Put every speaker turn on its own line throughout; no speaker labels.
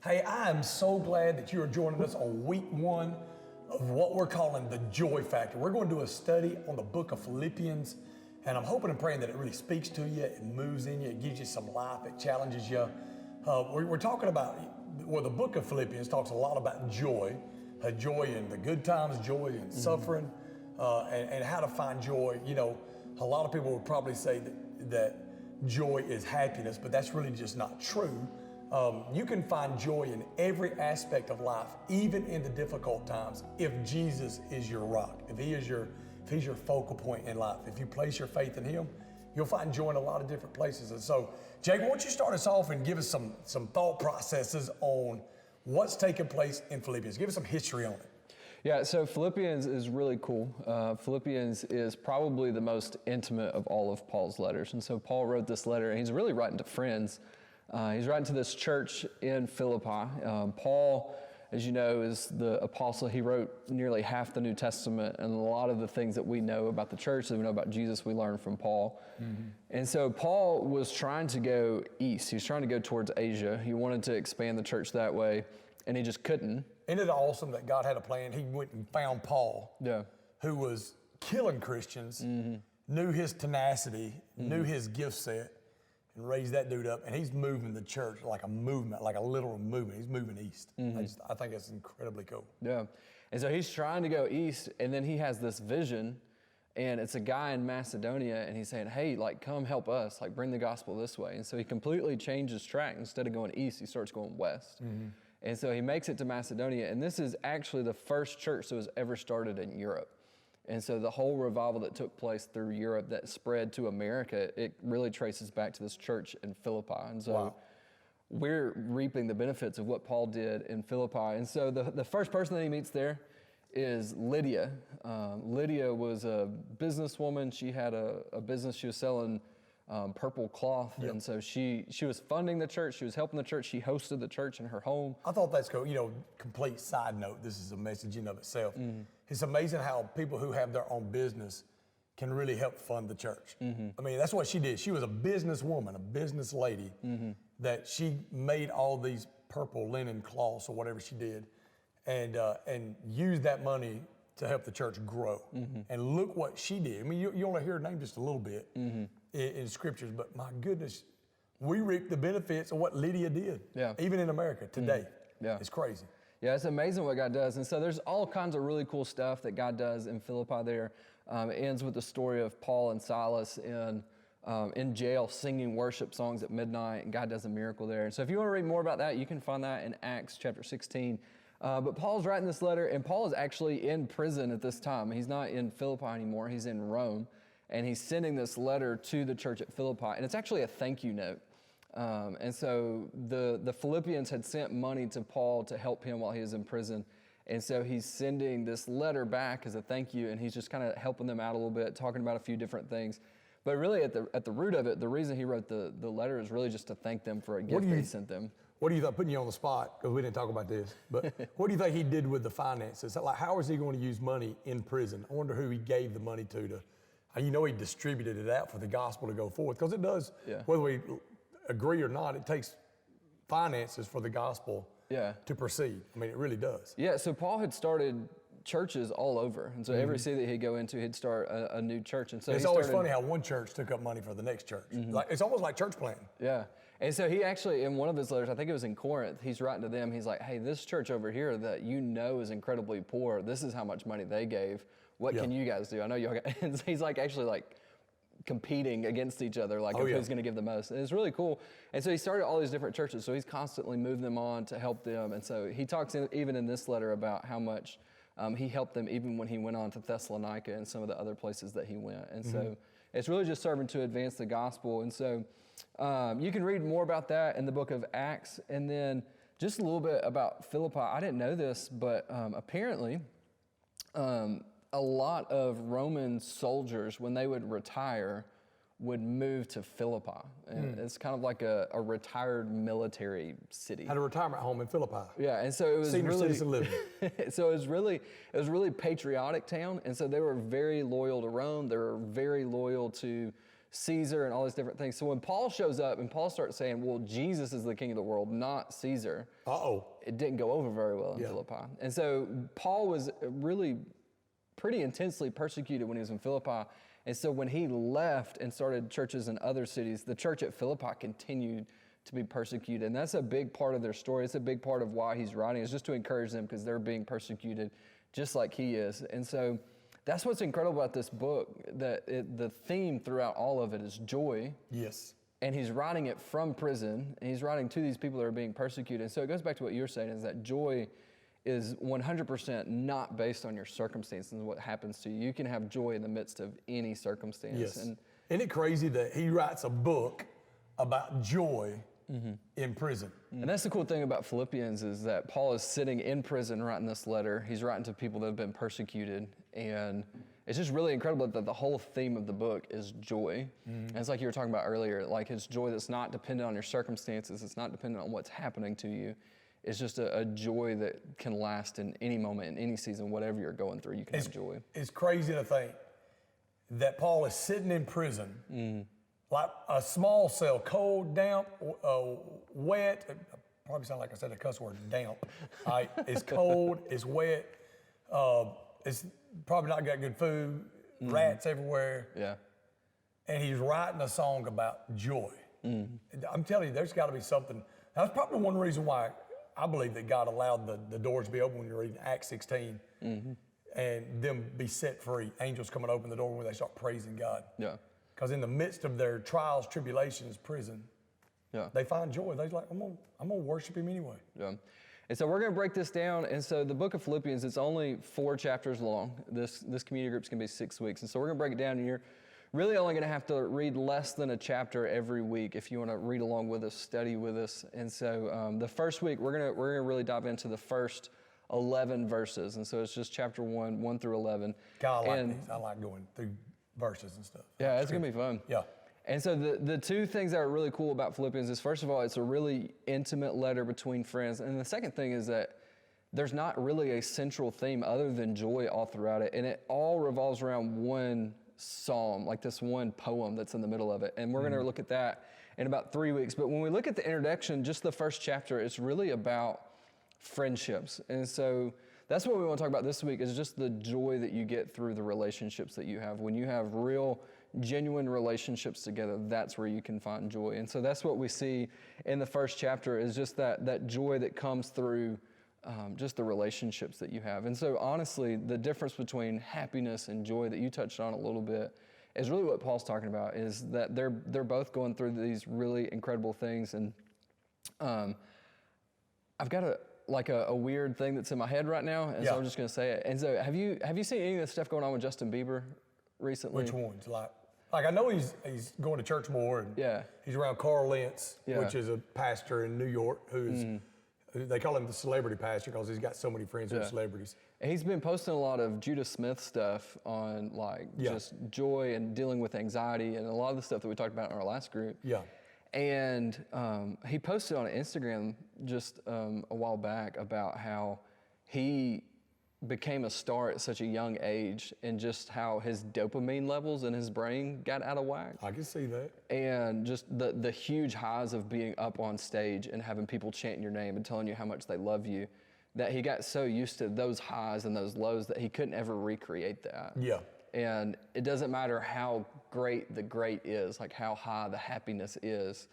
Hey, I am so glad that you are joining us on week one of what we're calling the Joy Factor. We're going to do a study on the book of Philippians, and I'm hoping and praying that it really speaks to you, it moves in you, it gives you some life, it challenges you. We're talking about, well, the book of Philippians talks a lot about joy, joy in the good times, joy in suffering, and how to find joy. You know, a lot of people would probably say that joy is happiness, but that's really just not true. You can find joy in every aspect of life, even in the difficult times, if Jesus is your rock, if he's your focal point in life. If you place your faith in him, you'll find joy in a lot of different places. And so, Jake, why don't you start us off and give us some thought processes on what's taking place in Philippians. Give us some history on it.
Yeah, so Philippians is really cool. Philippians is probably the most intimate of all of Paul's letters. And so Paul wrote this letter, and he's really writing to friends. He's writing to this church in Philippi. Paul, as you know, is the apostle. He wrote nearly half the New Testament, and a lot of the things that we know about the church, that we know about Jesus, we learn from Paul. Mm-hmm. And so Paul was trying to go east. He was trying to go towards Asia. He wanted to expand the church that way, and he just couldn't.
Isn't it awesome that God had a plan? He went and found Paul, who was killing Christians, knew his tenacity, knew his gift set, and raised that dude up, and he's moving the church like a movement, like a literal movement. He's moving east. I think it's incredibly cool.
Yeah, and so he's trying to go east, and then he has this vision, and it's a guy in Macedonia, and he's saying, hey, like, come help us, like, bring the gospel this way. And so he completely changes track. Instead of going east, he starts going west. And so he makes it to Macedonia, and this is actually the first church that was ever started in Europe. And so the whole revival that took place through Europe that spread to America, it really traces back to this church in Philippi. And so we're reaping the benefits of what Paul did in Philippi. And so the first person that he meets there is Lydia. Lydia was a businesswoman. She had a business. She was selling purple cloth. And so she was funding the church. She was helping the church. She hosted the church in her home.
I thought that's cool. You know, complete side note, this is a message in of itself. It's amazing how people who have their own business can really help fund the church. I mean, that's what she did. She was a businesswoman, a business lady, that she made all these purple linen cloths or whatever she did, and used that money to help the church grow. And look what she did. I mean, you only hear her name just a little bit in scriptures, but my goodness, we reap the benefits of what Lydia did, even in America today. It's crazy.
Yeah, it's amazing what God does. And so there's all kinds of really cool stuff that God does in Philippi there. It ends with the story of Paul and Silas in jail singing worship songs at midnight, and God does a miracle there. And so if you want to read more about that, you can find that in Acts chapter 16. But Paul's writing this letter, and Paul is actually in prison at this time. He's not in Philippi anymore. He's in Rome, and he's sending this letter to the church at Philippi. And it's actually a thank you note. And so the Philippians had sent money to Paul to help him while he was in prison. And so he's sending this letter back as a thank you, and he's just kind of helping them out a little bit, talking about a few different things. But really at the root of it, the reason he wrote the letter is really just to thank them for a gift that he sent them.
What do you think, putting you on the spot, because we didn't talk about this, but what do you think he did with the finances? Like, how is he going to use money in prison? I wonder who he gave the money to you know, he distributed it out for the gospel to go forth, because it does, whether we agree or not, it takes finances for the gospel to proceed. I mean, it really does.
Yeah, so Paul had started churches all over. And so every city that he'd go into, he'd start a new church. And so
it's always funny how one church took up money for the next church. Like, it's almost like church planting.
Yeah. And so he actually, in one of his letters, I think it was in Corinth, he's writing to them, he's like, hey, this church over here that you know is incredibly poor, this is how much money they gave. What can you guys do? I know y'all got, and he's like actually like competing against each other, like who's going to give the most. And it's really cool. And so he started all these different churches. So he's constantly moving them on to help them. And so he talks even in this letter about how much he helped them even when he went on to Thessalonica and some of the other places that he went. And so it's really just serving to advance the gospel. And so you can read more about that in the book of Acts. And then just a little bit about Philippi. I didn't know this, but apparently a lot of Roman soldiers, when they would retire, would move to Philippi. And it's kind of like a retired military city.
Had a retirement home in Philippi.
Yeah, and so it was
senior
really
citizen living.
So it was really patriotic town, and so they were very loyal to Rome. They were very loyal to Caesar and all these different things. So when Paul shows up and Paul starts saying, well, Jesus is the king of the world, not Caesar, it didn't go over very well in Philippi. And so Paul was really pretty intensely persecuted when he was in Philippi. And so when he left and started churches in other cities, the church at Philippi continued to be persecuted. And that's a big part of their story. It's a big part of why he's writing, is just to encourage them because they're being persecuted just like he is. And so that's what's incredible about this book, that the theme throughout all of it is joy.
Yes.
And he's writing it from prison, and he's writing to these people that are being persecuted. And so it goes back to what you're saying, is that joy is 100% not based on your circumstances and what happens to you. You can have joy in the midst of any circumstance.
Yes.
And
isn't it crazy that he writes a book about joy in prison?
And that's the cool thing about Philippians, is that Paul is sitting in prison writing this letter. He's writing to people that have been persecuted. And it's just really incredible that the whole theme of the book is joy. And it's like you were talking about earlier, like it's joy that's not dependent on your circumstances. It's not dependent on what's happening to you. It's just a joy that can last in any moment, in any season, whatever you're going through, you can have joy.
It's crazy to think that Paul is sitting in prison, like a small cell, cold, damp, wet. It probably sound like I said a cuss word, damp. Right? It's cold, it's wet, it's probably not got good food, rats everywhere.
Yeah.
And he's writing a song about joy. I'm telling you, there's got to be something. That's probably one reason why I believe that God allowed the doors to be open when you're reading Acts 16 and them be set free. Angels come and open the door when they start praising God.
Yeah.
Because in the midst of their trials, tribulations, prison, they find joy. They're like, I'm gonna worship him anyway.
Yeah. And so we're going to break this down. And so the book of Philippians, it's only 4 chapters long. This community group's going to be 6 weeks. And so we're going to break it down, and you're really only going to have to read less than a chapter every week if you want to read along with us, study with us. And so the first week, we're going to really dive into the first 11 verses. And so it's just chapter 1 through 11.
God, I like these. I like going through verses and stuff.
Yeah, it's going to be fun.
Yeah.
And so the 2 things that are really cool about Philippians is, first of all, it's a really intimate letter between friends. And the second thing is that there's not really a central theme other than joy all throughout it. And it all revolves around one psalm, like this one poem that's in the middle of it. And we're going to look at that in about 3 weeks. But when we look at the introduction, just the first chapter, it's really about friendships. And so that's what we want to talk about this week, is just the joy that you get through the relationships that you have. When you have real, genuine relationships together, that's where you can find joy. And so that's what we see in the first chapter, is just that joy that comes through just the relationships that you have. And so honestly, the difference between happiness and joy that you touched on a little bit is really what Paul's talking about, is that they're both going through these really incredible things. And I've got a weird thing that's in my head right now, and so I'm just going to say it. And so have you seen any of the stuff going on with Justin Bieber recently?
Which ones? Like I know he's going to church more, and he's around Carl Lentz, which is a pastor in New York who's they call him the celebrity pastor because he's got so many friends who are celebrities.
And he's been posting a lot of Judah Smith stuff on just joy and dealing with anxiety and a lot of the stuff that we talked about in our last group.
Yeah.
And he posted on Instagram just a while back about how he became a star at such a young age, and just how his dopamine levels in his brain got out of whack.
I can see that.
And just the huge highs of being up on stage and having people chanting your name and telling you how much they love you, that he got so used to those highs and those lows that he couldn't ever recreate that.
Yeah.
And it doesn't matter how great the great is, like how high the happiness is,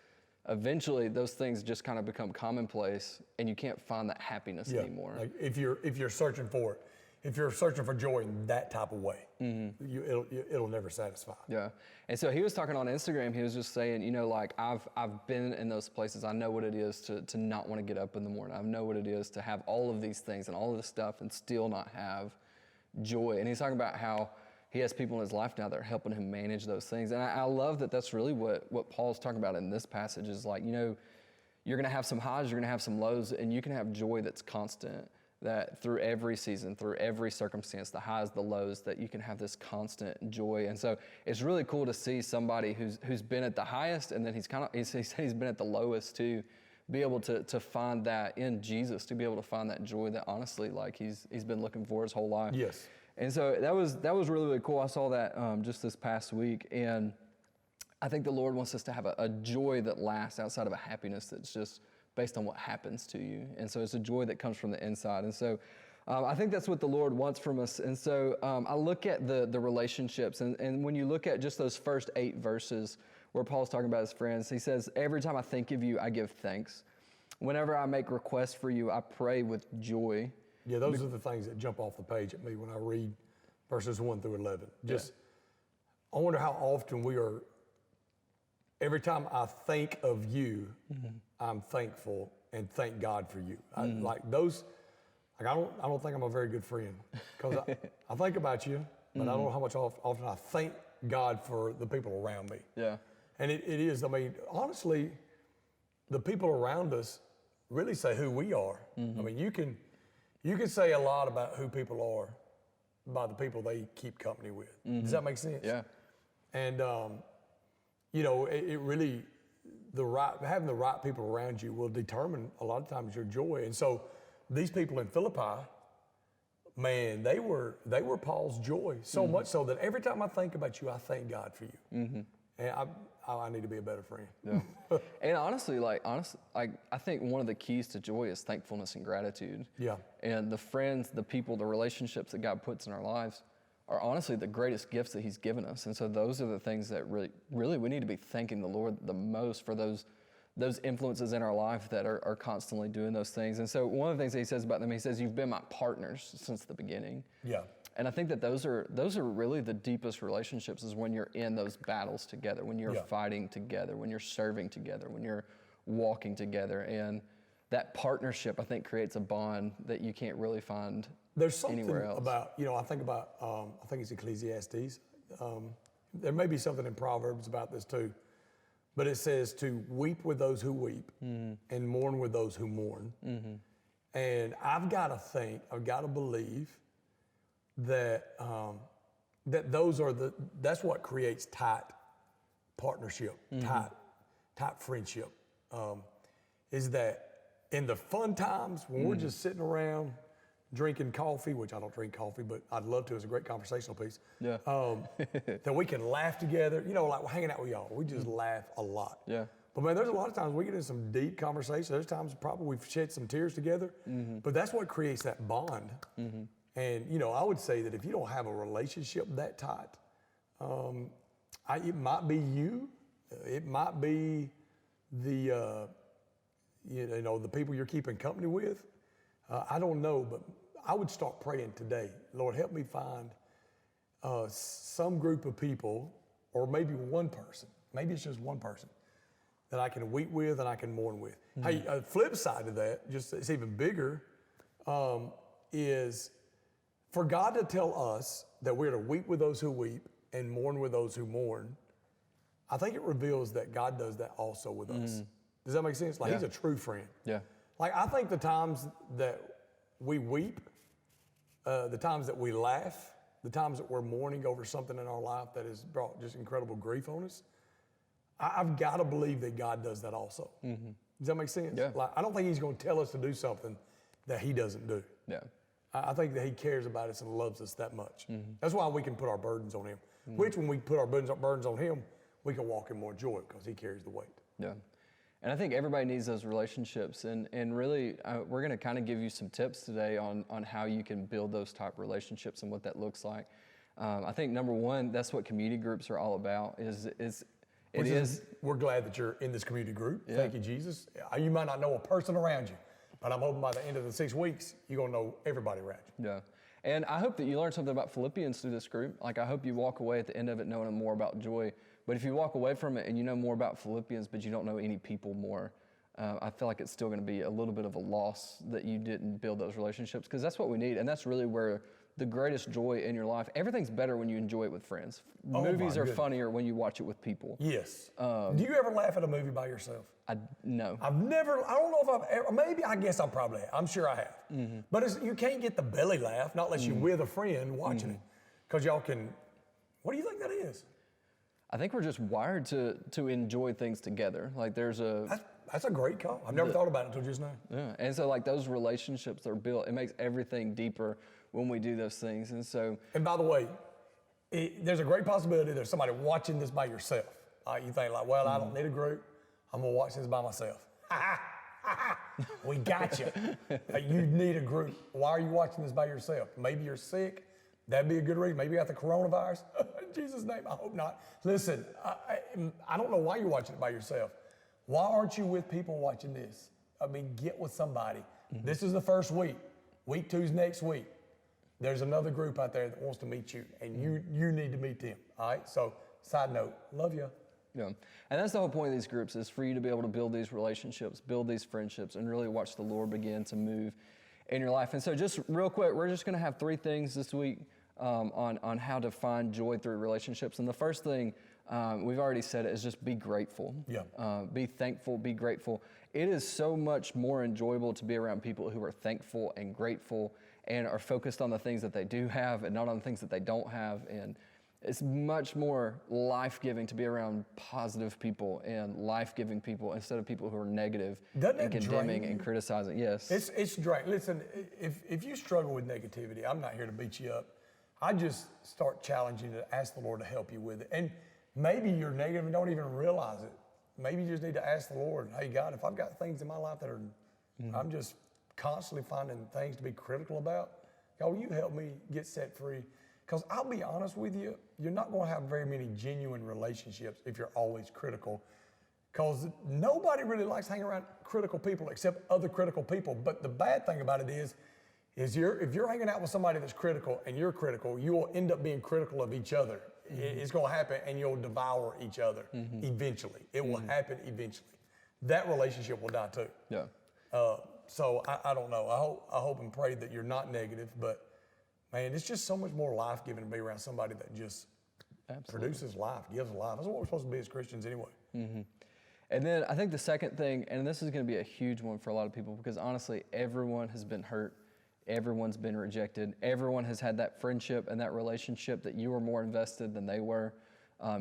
eventually those things just kind of become commonplace, and you can't find that happiness anymore.
Like if you're searching for it, if you're searching for joy in that type of way, it'll never satisfy.
Yeah. And so he was talking on Instagram, he was just saying, like I've been in those places. I know what it is to not want to get up in the morning. I know what it is to have all of these things and all of this stuff and still not have joy. And he's talking about how he has people in his life now that are helping him manage those things. And I love that that's really what Paul's talking about in this passage, is like, you're going to have some highs, you're going to have some lows, and you can have joy that's constant, that through every season, through every circumstance, the highs, the lows, that you can have this constant joy. And so it's really cool to see somebody who's been at the highest, and then he's been at the lowest too, be able to find that in Jesus, to be able to find that joy that honestly, like he's been looking for his whole life.
Yes.
And so that was really, really cool. I saw that just this past week. And I think the Lord wants us to have a joy that lasts outside of a happiness that's just based on what happens to you. And so it's a joy that comes from the inside. And so I think that's what the Lord wants from us. And so I look at the relationships, and when you look at just those first 8 verses where Paul's talking about his friends, he says, every time I think of you, I give thanks. Whenever I make requests for you, I pray with joy.
Yeah, those are the things that jump off the page at me when I read verses 1 through 11. I wonder how often we are, every time I think of you, I'm thankful and thank God for you. I don't think I'm a very good friend because I think about you, but I don't know how much often I thank God for the people around me.
Yeah.
And it is, I mean, honestly, the people around us really say who we are. I mean, you can say a lot about who people are by the people they keep company with. Does that make sense?
Yeah.
And, you know, it really, having the right people around you will determine a lot of times your joy. And so these people in Philippi, man, they were Paul's joy, so much so that every time I think about you, I thank God for you. And I need to be a better friend.
Yeah. And honestly, I think one of the keys to joy is thankfulness and gratitude.
Yeah.
And the friends, the people, the relationships that God puts in our lives are honestly the greatest gifts that He's given us. And so those are the things that really we need to be thanking the Lord the most for those influences in our life that are constantly doing those things. And so one of the things that he says about them, he says, you've been my partners since the beginning.
Yeah.
And I think that those are really the deepest relationships, is when you're in those battles together, when you're fighting together, when you're serving together, when you're walking together. And that partnership, I think, creates a bond that you can't really find
There's something
anywhere else.
about, you know, I think it's Ecclesiastes. There may be something in Proverbs about this too. But it says to weep with those who weep and mourn with those who mourn. And I've got to believe that that's what creates tight partnership, tight friendship. Is that in the fun times when we're just sitting around drinking coffee, which I don't drink coffee, but I'd love to. It's a great conversational piece.
Yeah.
That we can laugh together. You know, like hanging out with y'all, we just laugh a lot.
Yeah.
But man, there's a lot of times we get in some deep conversations. There's times probably we've shed some tears together. But that's what creates that bond. And you know, I would say that if you don't have a relationship that tight, it might be you. It might be the the people you're keeping company with. I don't know, but I would start praying today. Lord, help me find some group of people, or maybe one person. Maybe it's just one person that I can weep with and I can mourn with. Hey, a flip side of that, just it's even bigger, is for God to tell us that we're to weep with those who weep and mourn with those who mourn. I think it reveals that God does that also with us. Does that make sense? Like He's a true friend.
Yeah.
Like I think the times that we weep, the times that we laugh, the times that we're mourning over something in our life that has brought just incredible grief on us, I've got to believe that God does that also. Does that make sense?
Yeah.
Like, I don't think He's going to tell us to do something that He doesn't do.
Yeah.
I think that He cares about us and loves us that much. That's why we can put our burdens on Him. Which, when we put our burdens on Him, we can walk in more joy because He carries the weight.
Yeah. And I think everybody needs those relationships. And really, we're going to kind of give you some tips today on how you can build those type relationships and what that looks like. I think number one, that's what community groups are all about.
We're glad that you're in this community group.
Yeah.
Thank you, Jesus. You might not know a person around you, but I'm hoping by the end of the 6 weeks, you're going to know everybody around you.
Yeah. And I hope that you learn something about Philippians through this group. Like, I hope you walk away at the end of it knowing more about joy. But if you walk away from it and you know more about Philippians, but you don't know any people more, I feel like it's still going to be a little bit of a loss that you didn't build those relationships, because that's what we need. And that's really where the greatest joy in your life, everything's better when you enjoy it with friends. Movies are funnier when you watch it with people.
Yes. Do you ever laugh at a movie by yourself?
No.
I don't know if I've ever, maybe, I guess I probably have. I'm sure I have. But you can't get the belly laugh, not unless you're with a friend watching it. Because y'all can, what do you think that is?
I think we're just wired to enjoy things together. Like that's
a great call. I've never thought about it until just now.
Yeah, and so like those relationships are built. It makes everything deeper when we do those things. And so.
And by the way, there's a great possibility there's somebody watching this by yourself. You think like, well, I don't need a group. I'm gonna watch this by myself. We got you. You need a group. Why are you watching this by yourself? Maybe you're sick. That'd be a good reason. Maybe you got the coronavirus. In Jesus' name, I hope not. Listen, I don't know why you're watching it by yourself. Why aren't you with people watching this? I mean, get with somebody. This is the first week. Week 2's next week. There's another group out there that wants to meet you, and you need to meet them. All right? So, side note, love you.
Yeah. And that's the whole point of these groups, is for you to be able to build these relationships, build these friendships, and really watch the Lord begin to move in your life. And so just real quick, we're just going to have 3 things this week on how to find joy through relationships. And the first thing, we've already said it, is just be grateful.
Yeah.
Be thankful, be grateful. It is so much more enjoyable to be around people who are thankful and grateful and are focused on the things that they do have and not on the things that they don't have. And it's much more life-giving to be around positive people and life-giving people instead of people who are negative and condemning and criticizing. Yes.
It's draining. Listen, if you struggle with negativity, I'm not here to beat you up. I just start challenging you to ask the Lord to help you with it. And maybe you're negative and don't even realize it. Maybe you just need to ask the Lord, hey, God, if I've got things in my life that are, I'm just constantly finding things to be critical about, God, will you help me get set free? Because I'll be honest with you, you're not going to have very many genuine relationships if you're always critical. Because nobody really likes hanging around critical people except other critical people. But the bad thing about it is if you're hanging out with somebody that's critical and you're critical, you will end up being critical of each other. It's going to happen, and you'll devour each other eventually. It will happen eventually. That relationship will die too.
Yeah.
So I don't know. I hope and pray that you're not negative, but man, it's just so much more life-giving to be around somebody that just produces life, gives life. That's what we're supposed to be as Christians anyway.
And then I think the second thing, and this is going to be a huge one for a lot of people, because honestly, everyone has been hurt. Everyone's been rejected. Everyone has had that friendship and that relationship that you were more invested than they were.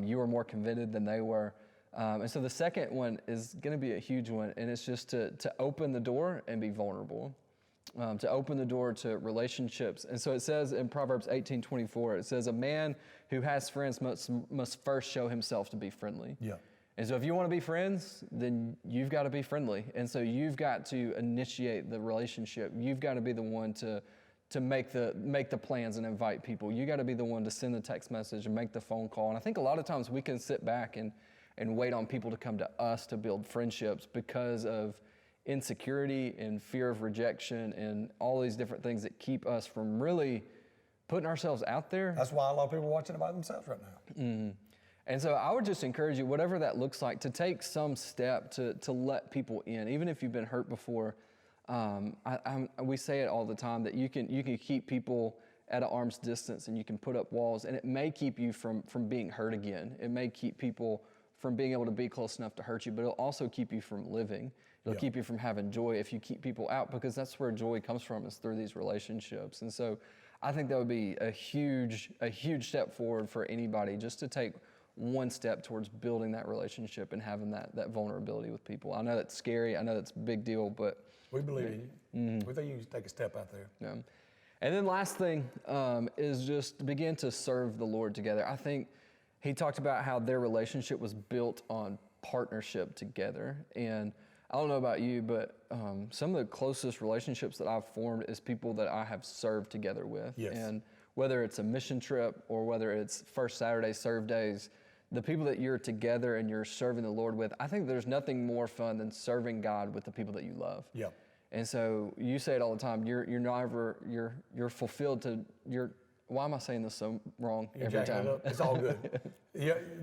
You were more committed than they were. And so the second one is going to be a huge one, and it's just to open the door and be vulnerable, to open the door to relationships. And so it says in Proverbs 18:24, it says, a man who has friends must first show himself to be friendly.
Yeah.
And so if you want to be friends, then you've got to be friendly. And so you've got to initiate the relationship. You've got to be the one to make the plans and invite people. You got to be the one to send the text message and make the phone call. And I think a lot of times we can sit back and wait on people to come to us to build friendships because of insecurity and fear of rejection and all these different things that keep us from really putting ourselves out there.
That's why a lot of people are watching it by themselves right now.
And so I would just encourage you, whatever that looks like, to take some step to let people in, even if you've been hurt before. We say it all the time that you can keep people at an arm's distance and you can put up walls, and it may keep you from being hurt again. It may keep people from being able to be close enough to hurt you, but it'll also keep you from living. It'll keep you from having joy if you keep people out, because that's where joy comes from, is through these relationships. And so I think that would be a huge step forward for anybody, just to take one step towards building that relationship and having that vulnerability with people. I know that's scary. I know that's a big deal, but
we believe in you. We think you can take a step out there.
Yeah. And then last thing is just begin to serve the Lord together. I think he talked about how their relationship was built on partnership together. And I don't know about you, but some of the closest relationships that I've formed is people that I have served together with.
Yes.
And whether it's a mission trip or whether it's First Saturday Serve Days, the people that you're together and you're serving the Lord with, I think there's nothing more fun than serving God with the people that you love.
Yeah.
And so you say it all the time. You're fulfilled to your. Why am I saying this so wrong every time?
It's all good.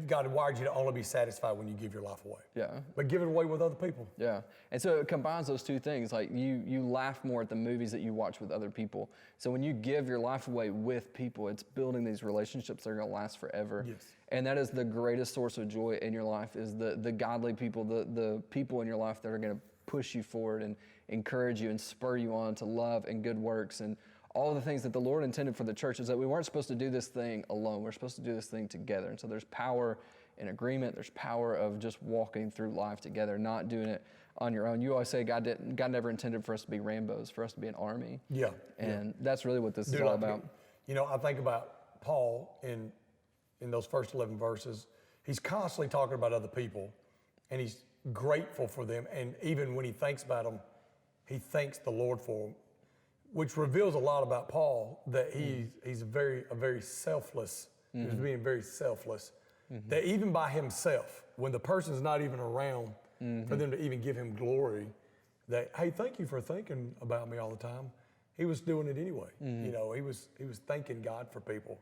God wired you to only be satisfied when you give your life away.
Yeah.
But give it away with other people.
Yeah. And so it combines those two things. Like you laugh more at the movies that you watch with other people. So when you give your life away with people, it's building these relationships that are going to last forever.
Yes.
And that is the greatest source of joy in your life, is the godly people, the people in your life that are going to push you forward and encourage you and spur you on to love and good works and all of the things that the Lord intended for the church. Is that we weren't supposed to do this thing alone. We're supposed to do this thing together. And so there's power in agreement. There's power of just walking through life together, not doing it on your own. You always say God never intended for us to be Rambos, for us to be an army.
Yeah.
And that's really what this is all about.
I think about Paul in those first 11 verses. he's constantly talking about other people, and he's grateful for them. And even when he thinks about them, he thanks the Lord for them, which reveals a lot about Paul, that he's a very selfless. He's being very selfless. That even by himself, when the person's not even around, for them to even give him glory, that, hey, thank you for thinking about me all the time. He was doing it anyway. You know, he was thanking God for people.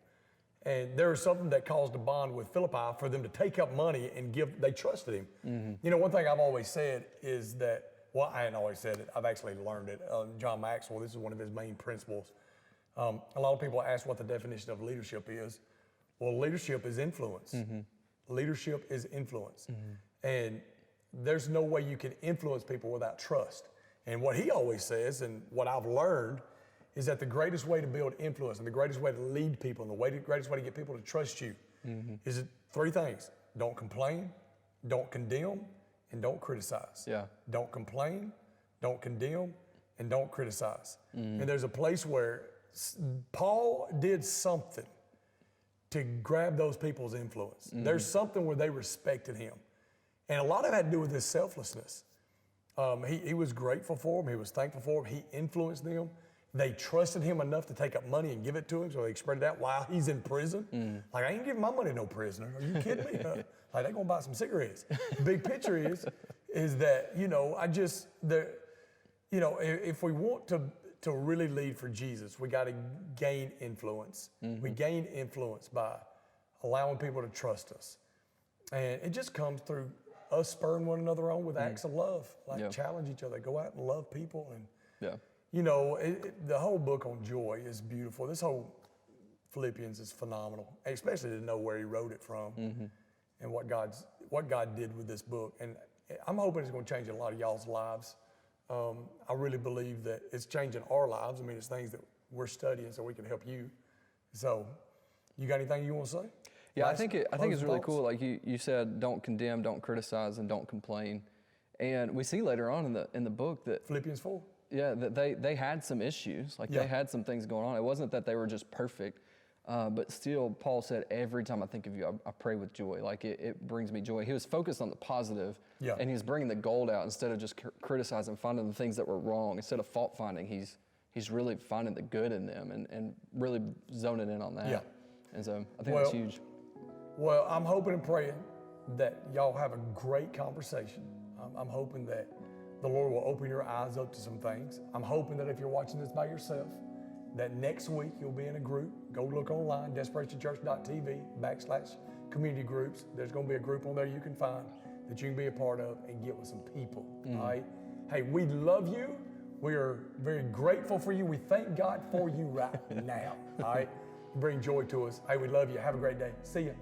And there was something that caused a bond with Philippi for them to take up money and give. They trusted him. You know, one thing I've always said is that, well, I hadn't always said it. I've actually learned it. John Maxwell, this is one of his main principles. A lot of people ask what the definition of leadership is. Well, leadership is influence. Leadership is influence. And there's no way you can influence people without trust. And what he always says, and what I've learned, is that the greatest way to build influence and the greatest way to lead people and the greatest way to get people to trust you is three things. Don't complain, don't condemn, and don't criticize.
Yeah.
Don't complain, don't condemn, and don't criticize. And there's a place where Paul did something to grab those people's influence. There's something where they respected him. And a lot of it had to do with his selflessness. He was grateful for them. He was thankful for them. He influenced them. They trusted him enough to take up money and give it to him, so they spread it out while he's in prison. Like, I ain't giving my money to no prisoner. Are you kidding me? Like, they're gonna buy some cigarettes. The big picture is that, you know, if we want to really lead for Jesus, we got to gain influence. We gain influence by allowing people to trust us. And it just comes through us spurring one another on with acts of love, like challenge each other, go out and love people. And, you know, the whole book on joy is beautiful. This whole Philippians is phenomenal, especially to know where he wrote it from and what God did with this book. And I'm hoping it's going to change a lot of y'all's lives. I really believe that it's changing our lives. I mean, it's things that we're studying so we can help you. So, you got anything you want to say?
Yeah, I think it's really cool. Like you said, don't condemn, don't criticize, and don't complain. And we see later on in the book that
Philippians 4.
Yeah, that they had some issues. Like they had some things going on. It wasn't that they were just perfect, but still, Paul said, every time I think of you, I pray with joy. Like it brings me joy. He was focused on the positive, and he was bringing the gold out instead of just criticizing, finding the things that were wrong. Instead of fault finding, he's really finding the good in them and really zoning in on that. Yeah. And so I think that's huge.
Well, I'm hoping and praying that y'all have a great conversation. I'm hoping that the Lord will open your eyes up to some things. I'm hoping that if you're watching this by yourself, that next week you'll be in a group. Go look online, desperationchurch.tv/community groups. There's going to be a group on there you can find that you can be a part of and get with some people. All right? Hey, we love you. We are very grateful for you. We thank God for you right now. All right? Bring joy to us. Hey, we love you. Have a great day. See ya.